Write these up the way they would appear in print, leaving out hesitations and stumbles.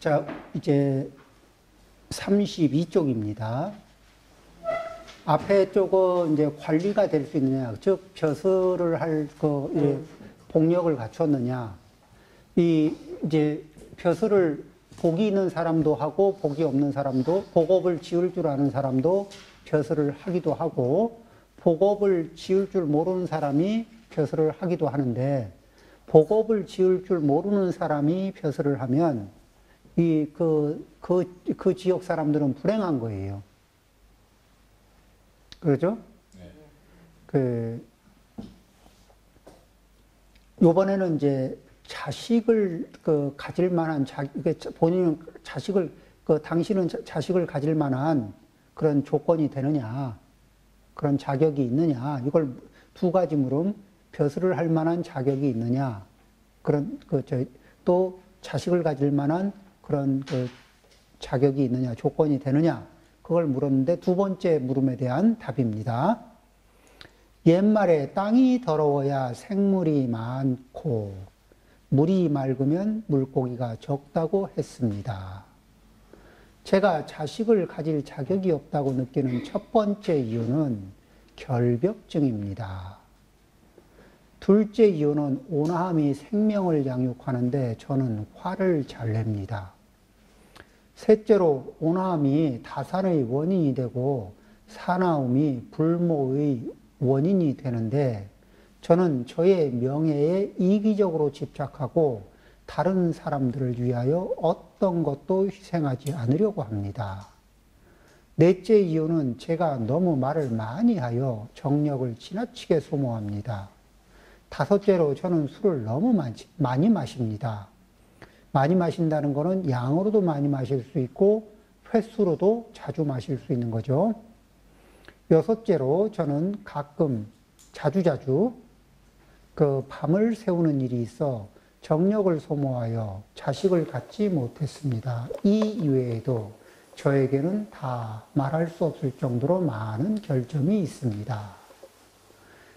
자, 이제 32쪽입니다. 앞에 쪽은 이제 관리가 될 수 있느냐, 즉, 벼슬을 할 복력을 갖췄느냐. 이제 벼슬을 복이 있는 사람도 하고, 복이 없는 사람도, 복업을 지을 줄 아는 사람도 벼슬을 하기도 하고, 복업을 지을 줄 모르는 사람이 벼슬을 하기도 하는데, 복업을 지을 줄 모르는 사람이 벼슬을 하면, 그 지역 사람들은 불행한 거예요. 그러죠? 네. 요번에는 이제 자식을 가질 만한, 본인은 자식을, 당신은 자식을 가질 만한 그런 조건이 되느냐, 그런 자격이 있느냐, 이걸 두 가지 물음, 벼슬을 할 만한 자격이 있느냐, 또 자식을 가질 만한 그런 자격이 있느냐, 조건이 되느냐, 그걸 물었는데 두 번째 물음에 대한 답입니다. 옛말에 땅이 더러워야 생물이 많고 물이 맑으면 물고기가 적다고 했습니다. 제가 자식을 가질 자격이 없다고 느끼는 첫 번째 이유는 결벽증입니다. 둘째 이유는 온화함이 생명을 양육하는데 저는 화를 잘 냅니다. 셋째로 온화함이 다산의 원인이 되고 사나움이 불모의 원인이 되는데 저는 저의 명예에 이기적으로 집착하고 다른 사람들을 위하여 어떤 것도 희생하지 않으려고 합니다. 넷째 이유는 제가 너무 말을 많이 하여 정력을 지나치게 소모합니다. 다섯째로 저는 술을 너무 많이 마십니다. 많이 마신다는 것은 양으로도 많이 마실 수 있고 횟수로도 자주 마실 수 있는 거죠. 여섯째로 저는 가끔 자주자주 밤을 새우는 일이 있어 정력을 소모하여 자식을 갖지 못했습니다. 이 이외에도 저에게는 다 말할 수 없을 정도로 많은 결점이 있습니다.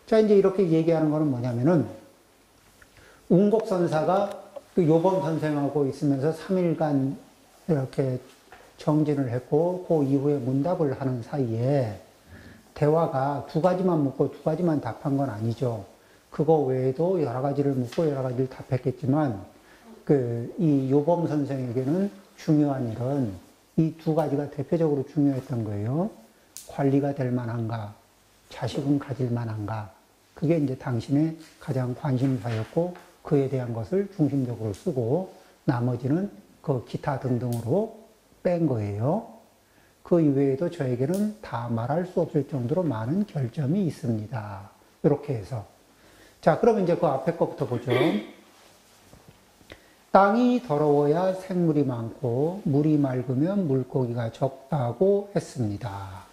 자, 이제 이렇게 얘기하는 거는 뭐냐면은 운곡선사가 요범 선생하고 있으면서 3일간 이렇게 정진을 했고 그 이후에 문답을 하는 사이에 대화가 두 가지만 묻고 두 가지만 답한 건 아니죠. 그거 외에도 여러 가지를 묻고 여러 가지를 답했겠지만 이 요범 선생에게는 중요한 일은 이 두 가지가 대표적으로 중요했던 거예요. 관리가 될 만한가, 자식은 가질 만한가. 그게 이제 당신의 가장 관심사였고 그에 대한 것을 중심적으로 쓰고 나머지는 기타 등등으로 뺀 거예요. 그 이외에도 저에게는 다 말할 수 없을 정도로 많은 결점이 있습니다. 이렇게 해서. 자, 그러면 이제 그 앞에 거부터 보죠. 땅이 더러워야 생물이 많고 물이 맑으면 물고기가 적다고 했습니다.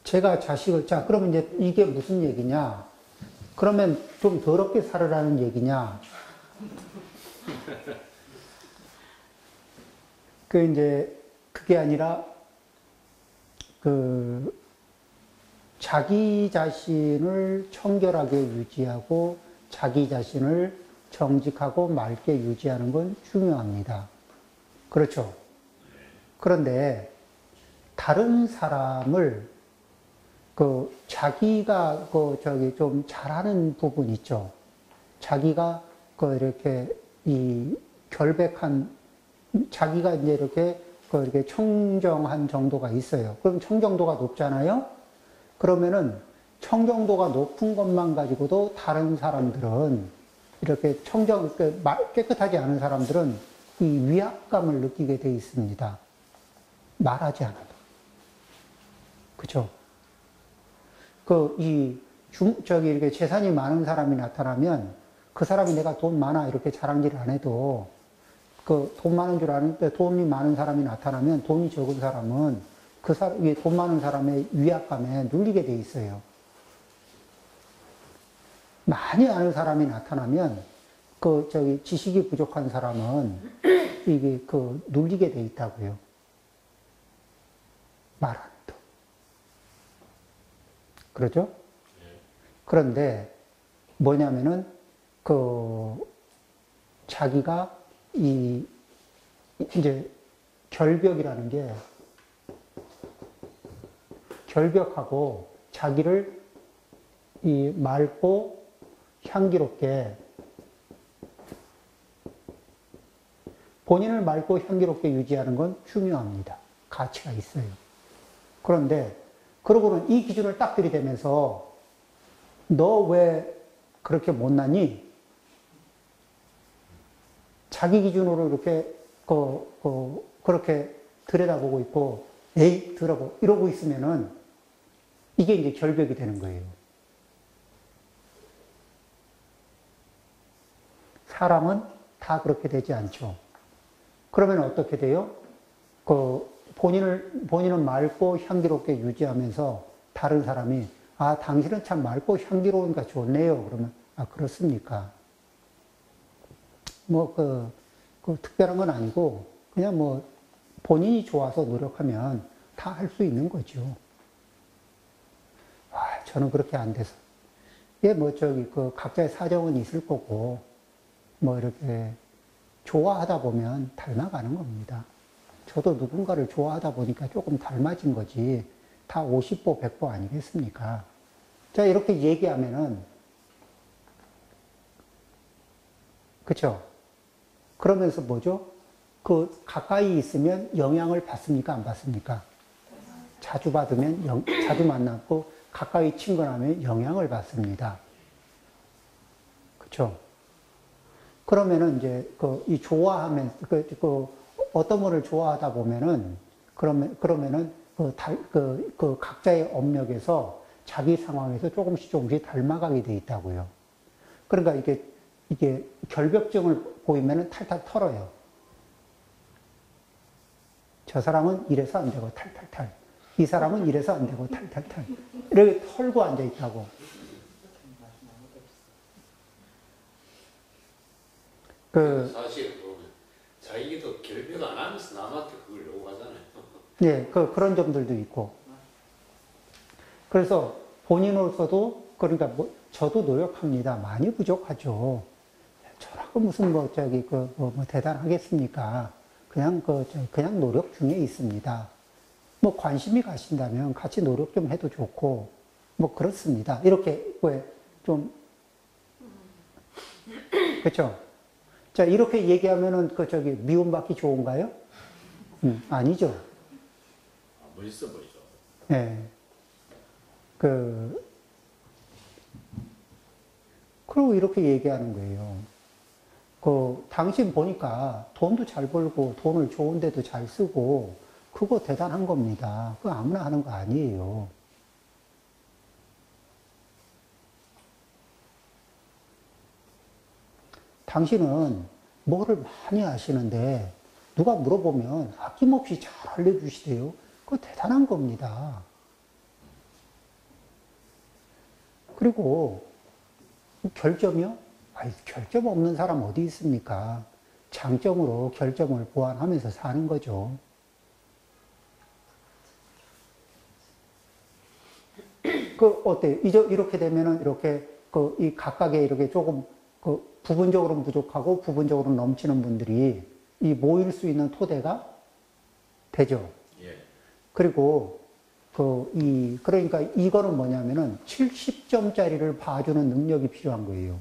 제가 자식을, 자, 그러면 이제 이게 무슨 얘기냐? 그러면 좀 더럽게 살으라는 얘기냐? 그게 아니라, 자기 자신을 청결하게 유지하고, 자기 자신을 정직하고 맑게 유지하는 건 중요합니다. 그렇죠? 그런데, 다른 사람을, 자기가, 좀 잘하는 부분 있죠? 자기가, 이렇게, 결백한, 자기가 이제 이렇게 청정한 정도가 있어요. 그럼 청정도가 높잖아요? 그러면은 청정도가 높은 것만 가지고도 다른 사람들은 이렇게 깨끗하지 않은 사람들은 이 위압감을 느끼게 돼 있습니다. 말하지 않아도. 그쵸? 이렇게 재산이 많은 사람이 나타나면 그 사람이 내가 돈 많아 이렇게 자랑질을 안 해도 돈 많은 줄 아는데 돈이 많은 사람이 나타나면 돈이 적은 사람은 돈 많은 사람의 위압감에 눌리게 돼 있어요. 많이 아는 사람이 나타나면 지식이 부족한 사람은 이게 눌리게 돼 있다고요. 말 안 해도. 그러죠? 그런데 뭐냐면은 자기가 이제 결벽이라는 게 결벽하고 자기를 이 맑고 향기롭게 본인을 맑고 향기롭게 유지하는 건 중요합니다. 가치가 있어요. 그런데 그러고는 이 기준을 딱 들이대면서 너 왜 그렇게 못났니? 자기 기준으로 이렇게 그렇게 들여다보고 있고 에이 들어보 이러고 있으면은 이게 이제 결벽이 되는 거예요. 사람은 다 그렇게 되지 않죠. 그러면 어떻게 돼요? 본인은 맑고 향기롭게 유지하면서 다른 사람이, 아, 당신은 참 맑고 향기로우니까 좋네요. 그러면, 아, 그렇습니까? 특별한 건 아니고, 그냥 본인이 좋아서 노력하면 다 할 수 있는 거죠. 아, 저는 그렇게 안 돼서. 이게 각자의 사정은 있을 거고, 이렇게, 좋아하다 보면 닮아가는 겁니다. 저도 누군가를 좋아하다 보니까 조금 닮아진 거지. 다 50보, 100보 아니겠습니까? 자, 이렇게 얘기하면은, 그쵸? 그러면서 뭐죠? 가까이 있으면 영향을 받습니까? 안 받습니까? 자주 받으면, 자주 만나고, 가까이 친근하면 영향을 받습니다. 그쵸? 그러면은 이제 이 좋아하면 어떤 분을 좋아하다 보면은 그러면은 각자의 업력에서 자기 상황에서 조금씩 닮아가게 돼 있다고요. 그러니까 이게 결벽증을 보이면은 탈탈 털어요. 저 사람은 이래서 안 되고 탈탈탈. 이 사람은 이래서 안 되고 탈탈탈. 이렇게 털고 앉아 있다고. 사실 자기도 결벽 안 하면서 남한테 그걸 요구하잖아요. 네, 그런 점들도 있고. 그래서 본인으로서도, 그러니까 저도 노력합니다. 많이 부족하죠. 저라고 무슨 대단하겠습니까? 그냥 노력 중에 있습니다. 관심이 가신다면 같이 노력 좀 해도 좋고, 그렇습니다. 이렇게, 그쵸? 자, 이렇게 얘기하면은, 미움받기 좋은가요? 아니죠. 멋있어 보이죠. 예. 그리고 이렇게 얘기하는 거예요. 당신 보니까 돈도 잘 벌고, 돈을 좋은 데도 잘 쓰고, 그거 대단한 겁니다. 그거 아무나 하는 거 아니에요. 당신은 뭐를 많이 아시는데 누가 물어보면 아낌없이 잘 알려주시대요. 그거 대단한 겁니다. 그리고 결점이요? 결점 없는 사람 어디 있습니까? 장점으로 결점을 보완하면서 사는 거죠. 어때요? 이렇게 되면은 이렇게 이 각각의 이렇게 조금 부분적으로는 부족하고 부분적으로는 넘치는 분들이 이 모일 수 있는 토대가 되죠. 예. 그리고 그러니까 이거는 뭐냐면은 70점짜리를 봐주는 능력이 필요한 거예요.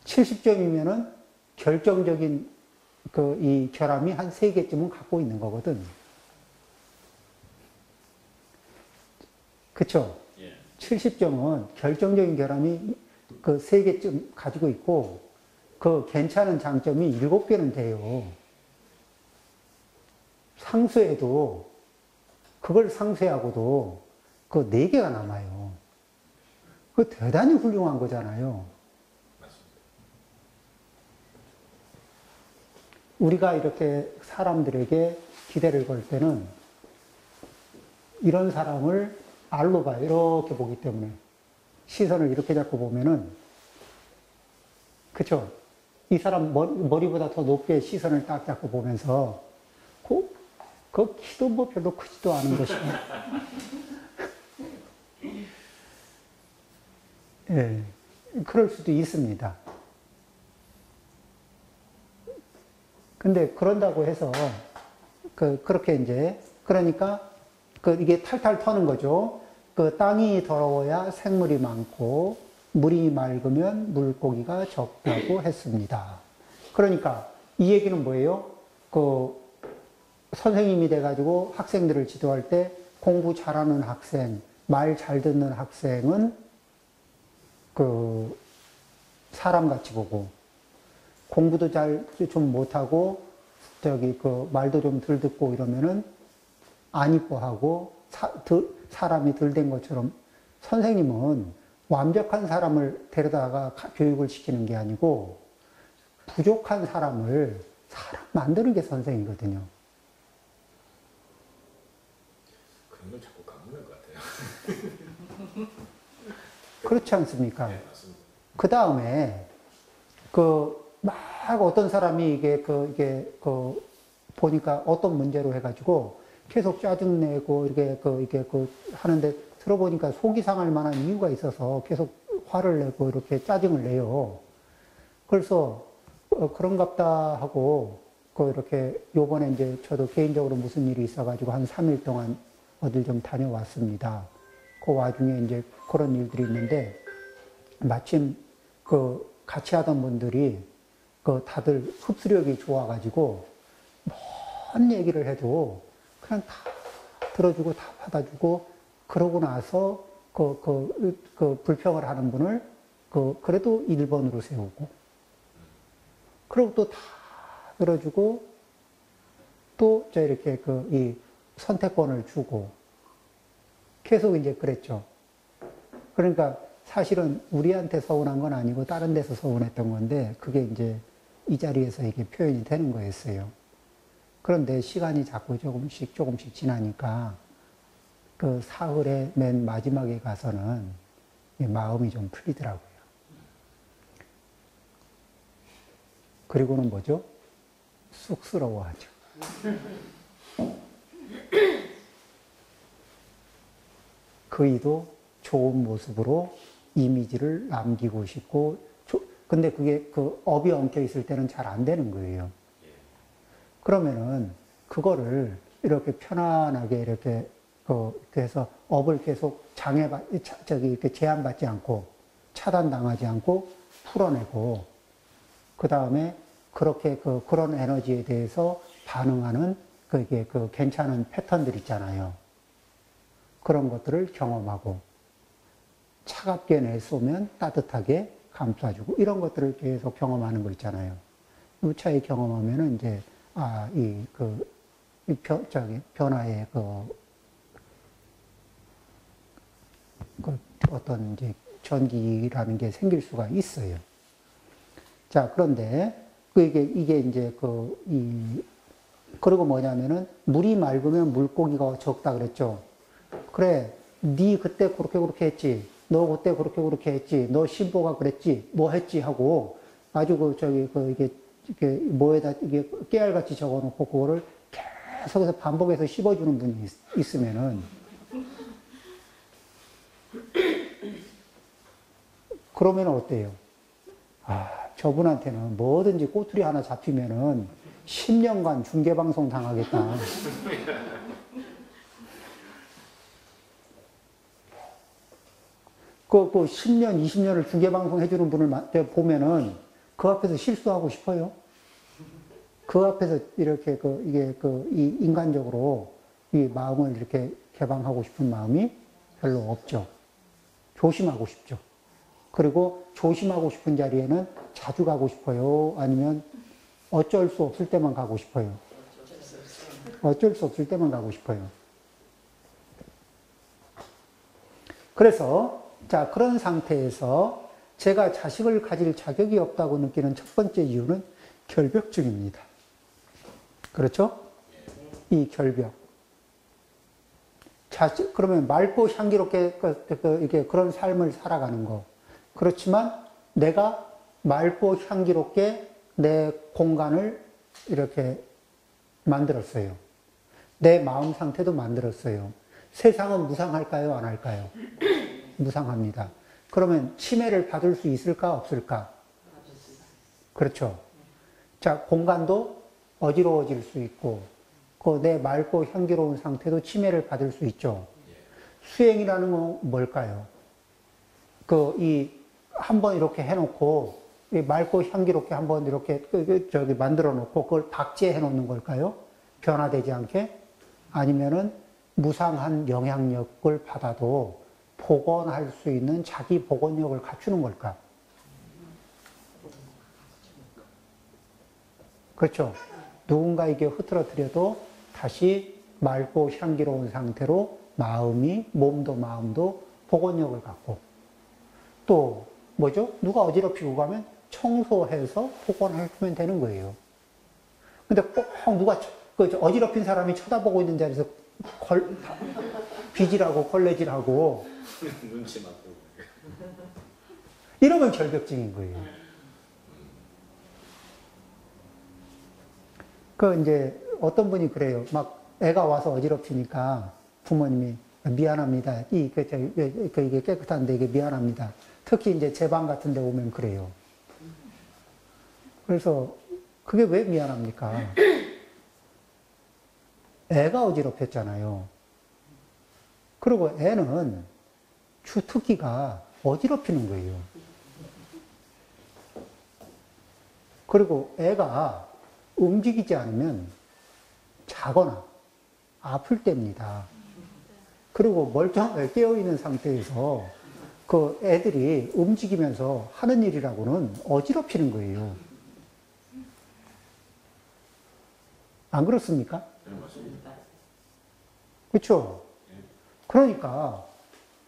70점이면은 결정적인 이 결함이 한 3개쯤은 갖고 있는 거거든. 그쵸? 예. 70점은 결정적인 결함이 3개쯤 가지고 있고, 괜찮은 장점이 7개는 돼요. 상수에도, 그걸 상쇄하고도 4개가 남아요. 그 대단히 훌륭한 거잖아요. 맞습니다. 우리가 이렇게 사람들에게 기대를 걸 때는 이런 사람을 알로 봐요. 이렇게 보기 때문에. 시선을 이렇게 잡고 보면은, 그쵸? 이 사람 머리보다 더 높게 시선을 딱 잡고 보면서, 키도 별로 크지도 않은 것이. 예. 그럴 수도 있습니다. 근데 그런다고 해서 그렇게 이제 그러니까 이게 탈탈 터는 거죠. 땅이 더러워야 생물이 많고 물이 맑으면 물고기가 적다고 했습니다. 그러니까 이 얘기는 뭐예요? 선생님이 돼가지고 학생들을 지도할 때 공부 잘하는 학생, 말 잘 듣는 학생은 사람같이 보고 공부도 잘 좀 못하고 말도 좀 덜 듣고 이러면은 안 이뻐하고 사람이 덜 된 것처럼 선생님은 완벽한 사람을 데려다가 교육을 시키는 게 아니고 부족한 사람 만드는 게 선생이거든요. 그런 걸 자꾸 강조하는 것 같아요. 그렇지 않습니까? 네, 맞습니다. 그 다음에 막 어떤 사람이 이게 보니까 어떤 문제로 해가지고 계속 짜증내고 이게 하는데 들어보니까 속이 상할 만한 이유가 있어서 계속 화를 내고 이렇게 짜증을 내요. 그래서 그런갑다 하고 이렇게 요번에 이제 저도 개인적으로 무슨 일이 있어가지고 한 3일 동안 어딜 좀 다녀왔습니다. 그 와중에 이제 그런 일들이 있는데 마침 같이 하던 분들이 다들 흡수력이 좋아가지고 뭔 얘기를 해도 그냥 다 들어주고 다 받아주고 그러고 나서 불평을 하는 분을 그래도 1번으로 세우고 그리고 또 다 들어주고 또 이렇게 이 선택권을 주고 계속 이제 그랬죠. 그러니까 사실은 우리한테 서운한 건 아니고 다른 데서 서운했던 건데 그게 이제 이 자리에서 이게 표현이 되는 거였어요. 그런데 시간이 자꾸 조금씩 지나니까 사흘의 맨 마지막에 가서는 마음이 좀 풀리더라고요. 그리고는 뭐죠? 쑥스러워하죠. 그이도 좋은 모습으로 이미지를 남기고 싶고, 근데 그게 업이 엉켜 있을 때는 잘 안 되는 거예요. 그러면은 그거를 이렇게 편안하게 이렇게 해서 업을 계속 이렇게 제한받지 않고 차단당하지 않고 풀어내고 그 다음에 그렇게 그런 에너지에 대해서 반응하는 그게 괜찮은 패턴들 있잖아요. 그런 것들을 경험하고 차갑게 내쏘면 따뜻하게 감싸주고 이런 것들을 계속 경험하는 거 있잖아요. 무차히 경험하면은 이제 변화의 어떤 이제 전기라는 게 생길 수가 있어요. 자, 그런데 이게 이제 그리고 뭐냐면은 물이 맑으면 물고기가 적다 그랬죠. 그래, 네 그때 그렇게 했지. 너 그때 그렇게 했지. 너 신보가 그랬지. 뭐 했지 하고 아주 이게 뭐에다 이게 깨알같이 적어놓고 그거를 계속해서 반복해서 씹어주는 분이 있으면은 그러면 어때요? 저분한테는 뭐든지 꼬투리 하나 잡히면은 10년간 중계방송 당하겠다. 그 10년, 20년을 중계방송 해주는 분을 보면은 그 앞에서 실수하고 싶어요. 그 앞에서 이렇게 이 인간적으로 이 마음을 이렇게 개방하고 싶은 마음이 별로 없죠. 조심하고 싶죠. 그리고 조심하고 싶은 자리에는 자주 가고 싶어요? 아니면 어쩔 수 없을 때만 가고 싶어요? 어쩔 수 없을 때만 가고 싶어요. 그래서 자, 그런 상태에서 제가 자식을 가질 자격이 없다고 느끼는 첫 번째 이유는 결벽증입니다. 그렇죠? 이 결벽. 그러면 맑고 향기롭게 이게 그런 삶을 살아가는 거. 그렇지만 내가 맑고 향기롭게 내 공간을 이렇게 만들었어요. 내 마음 상태도 만들었어요. 세상은 무상할까요? 안 할까요? 무상합니다. 그러면 침해를 받을 수 있을까? 없을까? 그렇죠. 자, 공간도 어지러워질 수 있고, 그 내 맑고 향기로운 상태도 침해를 받을 수 있죠. 수행이라는 건 뭘까요? 한번 이렇게 해놓고, 이 맑고 향기롭게 한번 이렇게, 만들어 놓고, 그걸 박제해 놓는 걸까요? 변화되지 않게? 아니면은 무상한 영향력을 받아도 복원할 수 있는 자기 복원력을 갖추는 걸까? 그렇죠. 누군가에게 흐트러뜨려도 다시 맑고 향기로운 상태로 몸도 마음도 복원력을 갖고, 또 뭐죠? 누가 어지럽히고 가면 청소해서 복원해주면 되는 거예요. 근데 꼭 누가 어지럽힌 사람이 쳐다보고 있는 자리에서 비질하고 걸레질하고 눈치 맞고 이러면 결벽증인 거예요. 이제 어떤 분이 그래요. 막 애가 와서 어지럽히니까 부모님이 미안합니다. 이게 깨끗한데 이게 미안합니다. 특히 이제 제 방 같은 데 오면 그래요. 그래서 그게 왜 미안합니까? 애가 어지럽혔잖아요. 그리고 애는 주특기가 어지럽히는 거예요. 그리고 애가 움직이지 않으면 자거나 아플 때입니다. 그리고 멀쩡하게 깨어있는 상태에서 그 애들이 움직이면서 하는 일이라고는 어지럽히는 거예요. 안 그렇습니까? 그렇죠? 그러니까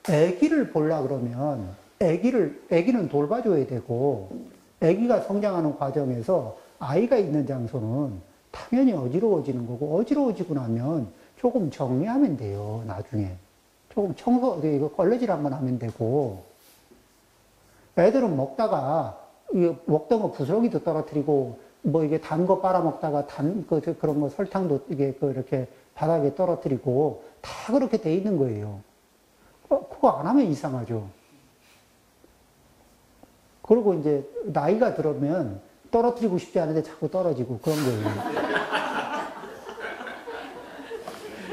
아기를 보려 그러면 아기는 돌봐줘야 되고, 아기가 성장하는 과정에서 아이가 있는 장소는 당연히 어지러워지는 거고, 어지러워지고 나면 조금 정리하면 돼요. 나중에 조금 이거 걸레질 한번 하면 되고, 애들은 먹다가 먹던 거 부스러기도 떨어뜨리고, 뭐 이게 단 거 빨아먹다가 그런 거 설탕도 이렇게 바닥에 떨어뜨리고 다 그렇게 돼 있는 거예요. 그거 안 하면 이상하죠. 그리고 이제 나이가 들으면 떨어뜨리고 싶지 않은데 자꾸 떨어지고 그런 거예요.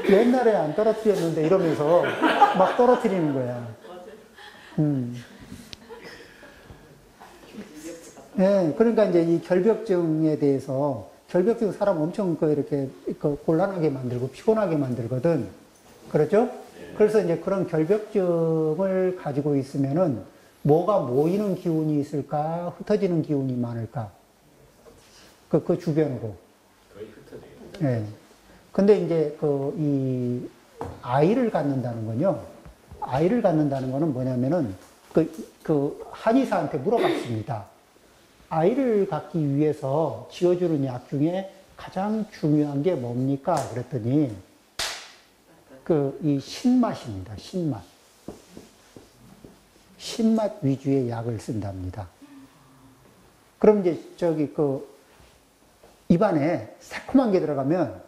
옛날에 안 떨어뜨렸는데 이러면서 막 떨어뜨리는 거야. 네, 그러니까 이제 이 결벽증에 대해서, 결벽증 사람 엄청 이렇게 곤란하게 만들고 피곤하게 만들거든. 그렇죠? 그래서 이제 그런 결벽증을 가지고 있으면은 뭐가 모이는 기운이 있을까? 흩어지는 기운이 많을까? 그 주변으로. 거의 흩어져요. 네. 근데 이제 이 아이를 갖는다는 건요. 아이를 갖는다는 거는 뭐냐면은 한의사한테 물어봤습니다. 아이를 갖기 위해서 지어주는 약 중에 가장 중요한 게 뭡니까? 그랬더니 이 신맛입니다. 신맛. 신맛 위주의 약을 쓴답니다. 그럼 이제 입안에 새콤한 게 들어가면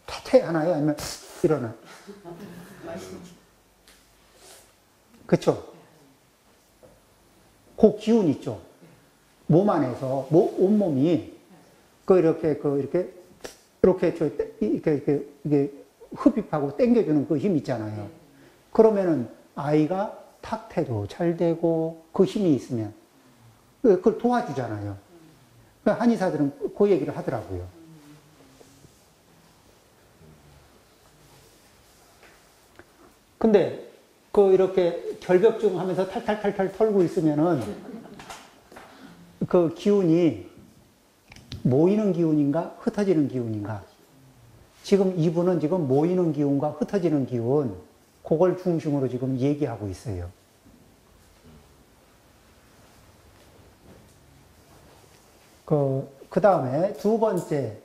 퇴퇴하나요? 아니면 일어나요? 그쵸? 그 기운 있죠? 몸 안에서, 온몸이, 이렇게 흡입하고 당겨주는 그 힘 있잖아요. 그러면은 아이가 탁태도 잘 되고 그 힘이 있으면 그걸 도와주잖아요. 한의사들은 그 얘기를 하더라고요. 근데 이렇게 결벽증 하면서 탈탈탈탈 털고 있으면은 그 기운이 모이는 기운인가 흩어지는 기운인가? 지금 이분은 지금 모이는 기운과 흩어지는 기운, 그걸 중심으로 지금 얘기하고 있어요. 그 다음에 두 번째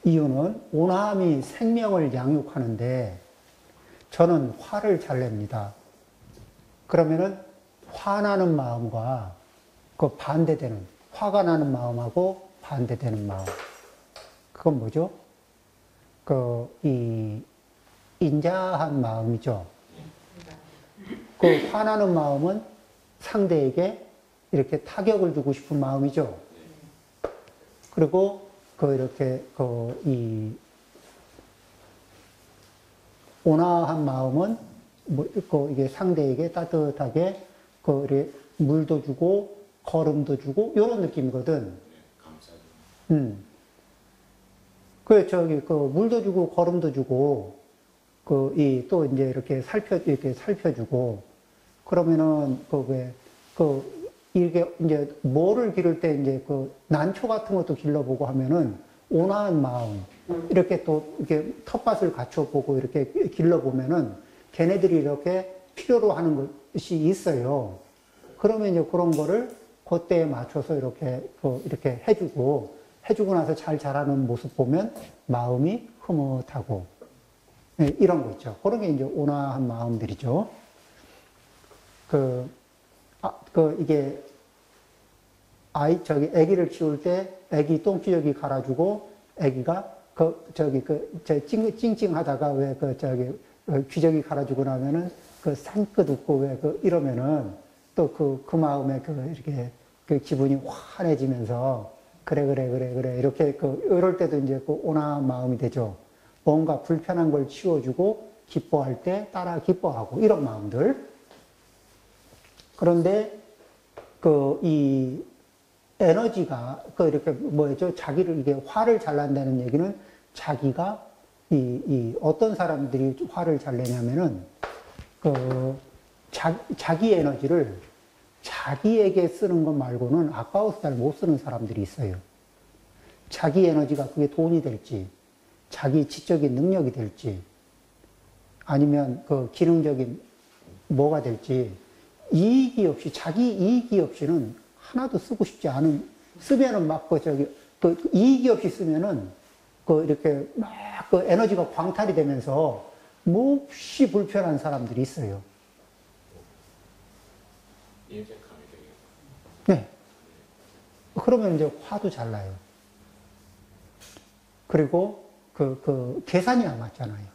이유는 온화함이 생명을 양육하는데 저는 화를 잘 냅니다. 그러면은 화나는 마음과 반대되는, 화가 나는 마음하고 반대되는 마음. 그건 뭐죠? 인자한 마음이죠. 화나는 마음은 상대에게 이렇게 타격을 주고 싶은 마음이죠. 그리고 이렇게, 온화한 마음은, 이게 상대에게 따뜻하게, 이렇게 물도 주고, 걸음도 주고, 요런 느낌이거든. 네, 감사해요. 물도 주고, 걸음도 주고, 또 이제 이렇게 살펴주고, 그러면은, 이게 이제 뭐를 기를 때 이제 난초 같은 것도 길러보고 하면은 온화한 마음, 이렇게 또 이렇게 텃밭을 갖춰보고 이렇게 길러보면은 걔네들이 이렇게 필요로 하는 것이 있어요. 그러면 이제 그런 거를 그때에 맞춰서 이렇게 해주고 나서 잘 자라는 모습 보면 마음이 흐뭇하고, 네, 이런 거 있죠. 그런 게 이제 온화한 마음들이죠. 이게, 아기를 키울 때, 아기 똥기저귀 갈아주고, 아기가, 찡찡하다가 기저귀 갈아주고 나면은, 산끝 웃고, 이러면은, 또 그 마음에 이렇게, 기분이 환해지면서, 그래. 이렇게, 이럴 때도 이제 온화한 마음이 되죠. 뭔가 불편한 걸 치워주고, 기뻐할 때 따라 기뻐하고, 이런 마음들. 그런데, 이 에너지가, 이렇게 자기를, 이게 화를 잘 낸다는 얘기는 자기가, 어떤 사람들이 화를 잘 내냐면은, 자기 에너지를 자기에게 쓰는 것 말고는 아까워서 잘 못 쓰는 사람들이 있어요. 자기 에너지가 그게 돈이 될지, 자기 지적인 능력이 될지, 아니면 기능적인 뭐가 될지, 자기 이익이 없이는 하나도 쓰고 싶지 않은, 쓰면은 이익이 없이 쓰면은, 이렇게 에너지가 광탈이 되면서 몹시 불편한 사람들이 있어요. 인색함이 되겠다. 네. 그러면 이제 화도 잘 나요. 그리고 계산이 안 맞잖아요.